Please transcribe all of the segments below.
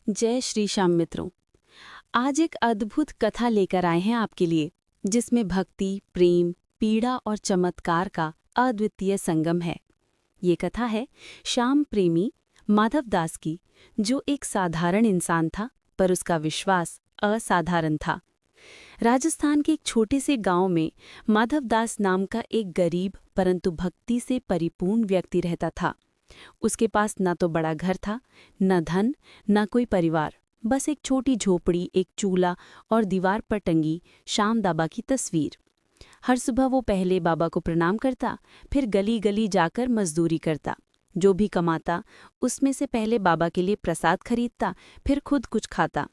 जय श्री श्याम मित्रों। आज एक अद्भुत कथा लेकर आए हैं आपके लिए, जिसमें भक्ति, प्रेम, पीड़ा और चमत्कार का अद्वितीय संगम है। ये कथा है श्याम प्रेमी माधवदास की, जो एक साधारण इंसान था, पर उसका विश्वास असाधारण था। राजस्थान के एक छोटे से गांव में माधवदास नाम का एक गरीब परंतु भक्ति से परिपूर्ण व्यक्ति रहता था। उसके पास न तो बड़ा घर था, न धन, न कोई परिवार, बस एक छोटी झोपड़ी, एक चूल्हा और दीवार पर टंगी श्याम बाबा की तस्वीर। हर सुबह वो पहले बाबा को प्रणाम करता, फिर गली गली जाकर मजदूरी करता। जो भी कमाता उसमें से पहले बाबा के लिए प्रसाद खरीदता, फिर खुद कुछ खाता।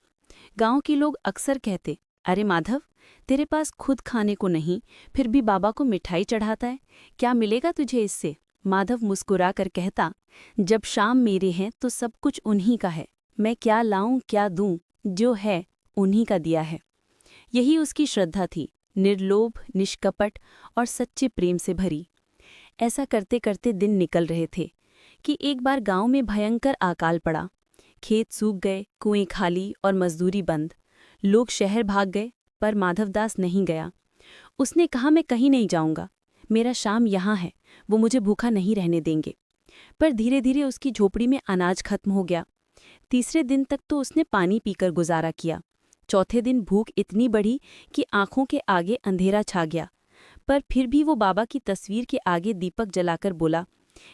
गांव के लोग अक्सर कहते, अरे माधव, तेरे पास खुद खाने को नहीं, फिर भी बाबा को मिठाई चढ़ाता है, क्या मिलेगा तुझे इससे? माधव मुस्कुरा कर कहता, जब श्याम मेरे हैं तो सब कुछ उन्हीं का है, मैं क्या लाऊं क्या दूं, जो है उन्हीं का दिया है। यही उसकी श्रद्धा थी, निर्लोभ, निष्कपट और सच्चे प्रेम से भरी। ऐसा करते करते दिन निकल रहे थे कि एक बार गांव में भयंकर अकाल पड़ा। खेत सूख गए, कुएं खाली और मजदूरी बंद। लोग शहर भाग गए, पर माधवदास नहीं गया। उसने कहा, मैं कहीं नहीं जाऊंगा, मेरा श्याम यहाँ है, वो मुझे भूखा नहीं रहने देंगे। पर धीरे धीरे उसकी झोपड़ी में अनाज खत्म हो गया। तीसरे दिन तक तो उसने पानी पीकर गुजारा किया। चौथे दिन भूख इतनी बढ़ी कि आंखों के आगे अंधेरा छा गया। पर फिर भी वो बाबा की तस्वीर के आगे दीपक जलाकर बोला,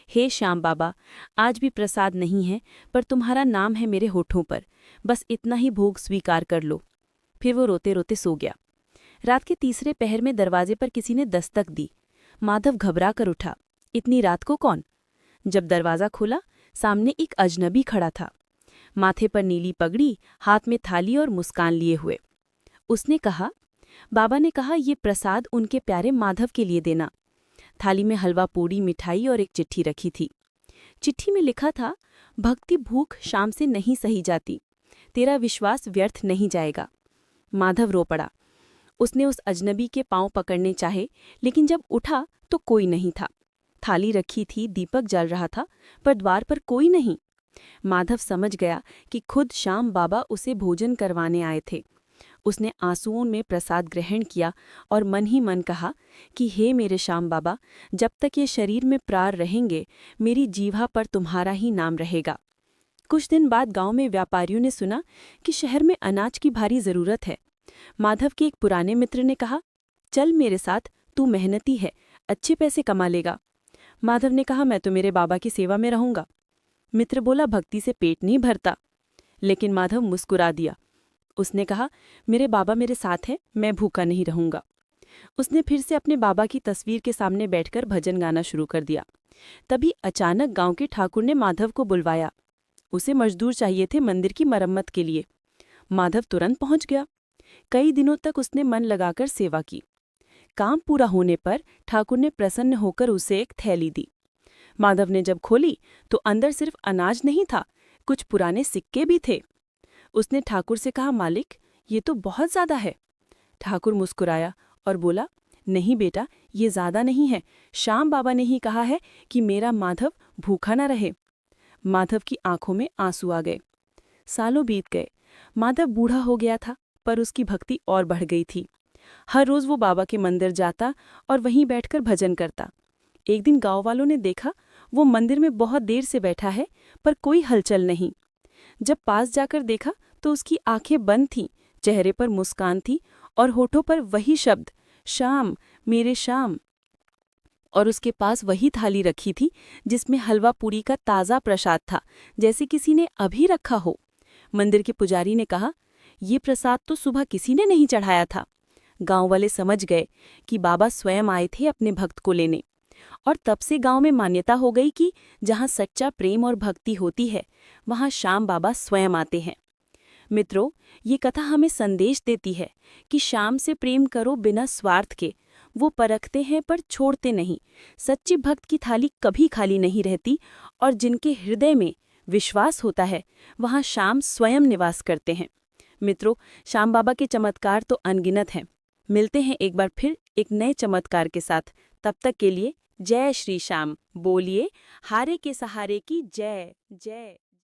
हे श्याम बाबा, आज भी प्रसाद नहीं है, पर तुम्हारा नाम है मेरे होठों पर, बस इतना ही भोग स्वीकार कर लो। फिर वो रोते रोते सो गया। रात के तीसरे पहर में दरवाजे पर किसी ने दस्तक दी। माधव घबरा कर उठा, इतनी रात को कौन? जब दरवाज़ा खोला, सामने एक अजनबी खड़ा था, माथे पर नीली पगड़ी, हाथ में थाली और मुस्कान लिए हुए। उसने कहा, बाबा ने कहा ये प्रसाद उनके प्यारे माधव के लिए देना। थाली में हलवा पूड़ी, मिठाई और एक चिट्ठी रखी थी। चिट्ठी में लिखा था, भक्ति भूख शाम से नहीं सही जाती, तेरा विश्वास व्यर्थ नहीं जाएगा। माधव रो पड़ा। उसने उस अजनबी के पांव पकड़ने चाहे, लेकिन जब उठा तो कोई नहीं था। थाली रखी थी, दीपक जल रहा था, पर द्वार पर कोई नहीं। माधव समझ गया कि खुद श्याम बाबा उसे भोजन करवाने आए थे। उसने आंसुओं में प्रसाद ग्रहण किया और मन ही मन कहा कि हे मेरे श्याम बाबा, जब तक ये शरीर में प्राण रहेंगे, मेरी जीवा पर तुम्हारा ही नाम रहेगा। कुछ दिन बाद गांव में व्यापारियों ने सुना कि शहर में अनाज की भारी जरूरत है। माधव के एक पुराने मित्र ने कहा, चल मेरे साथ, तू मेहनती है, अच्छे पैसे कमा लेगा। माधव ने कहा, मैं तो मेरे बाबा की सेवा में रहूंगा। मित्र बोला, भक्ति से पेट नहीं भरता। लेकिन माधव मुस्कुरा दिया। उसने कहा, मेरे बाबा मेरे साथ हैं, मैं भूखा नहीं रहूंगा। उसने फिर से अपने बाबा की तस्वीर के सामने बैठकर भजन गाना शुरू कर दिया। तभी अचानक गांव के ठाकुर ने माधव को बुलवाया। उसे मजदूर चाहिए थे मंदिर की मरम्मत के लिए। माधव तुरंत पहुंच गया। कई दिनों तक उसने मन लगाकर सेवा की। काम पूरा होने पर ठाकुर ने प्रसन्न होकर उसे एक थैली दी। माधव ने जब खोली तो अंदर सिर्फ अनाज नहीं था, कुछ पुराने सिक्के भी थे। उसने ठाकुर से कहा, मालिक, ये तो बहुत ज्यादा है। ठाकुर मुस्कुराया और बोला, नहीं बेटा, ये ज्यादा नहीं है, श्याम बाबा ने ही कहा है कि मेरा माधव भूखा न रहे। माधव की आंखों में आंसू आ गए। सालों बीत गए। माधव बूढ़ा हो गया था, पर उसकी भक्ति और बढ़ गई थी। हर रोज वो बाबा के मंदिर जाता और वहीं बैठकर भजन करता। एक दिन गांव वालों ने देखा, वो मंदिर में बहुत देर से बैठा है, पर कोई हलचल नहीं। जब पास जाकर देखा तो उसकी आंखें बंद थीं, चेहरे पर मुस्कान थी और होठों पर वही शब्द, श्याम, मेरे श्याम। और उसके पास वही थाली रखी थी जिसमें हलवा पूरी का ताज़ा प्रसाद था, जैसे किसी ने अभी रखा हो। मंदिर के पुजारी ने कहा, ये प्रसाद तो सुबह किसी ने नहीं चढ़ाया था। गांव वाले समझ गए कि बाबा स्वयं आए थे अपने भक्त को लेने। और तब से गांव में मान्यता हो गई कि जहां सच्चा प्रेम और भक्ति होती है, वहां श्याम बाबा स्वयं आते हैं। मित्रों, ये कथा हमें संदेश देती है कि श्याम से प्रेम करो बिना स्वार्थ के। वो परखते हैं पर छोड़ते नहीं। सच्ची भक्त की थाली कभी खाली नहीं रहती, और जिनके हृदय में विश्वास होता है, वहां श्याम स्वयं निवास करते हैं। मित्रों, श्याम बाबा के चमत्कार तो अनगिनत हैं। मिलते हैं एक बार फिर एक नए चमत्कार के साथ। तब तक के लिए जय श्री श्याम। बोलिए, हारे के सहारे की जय जय।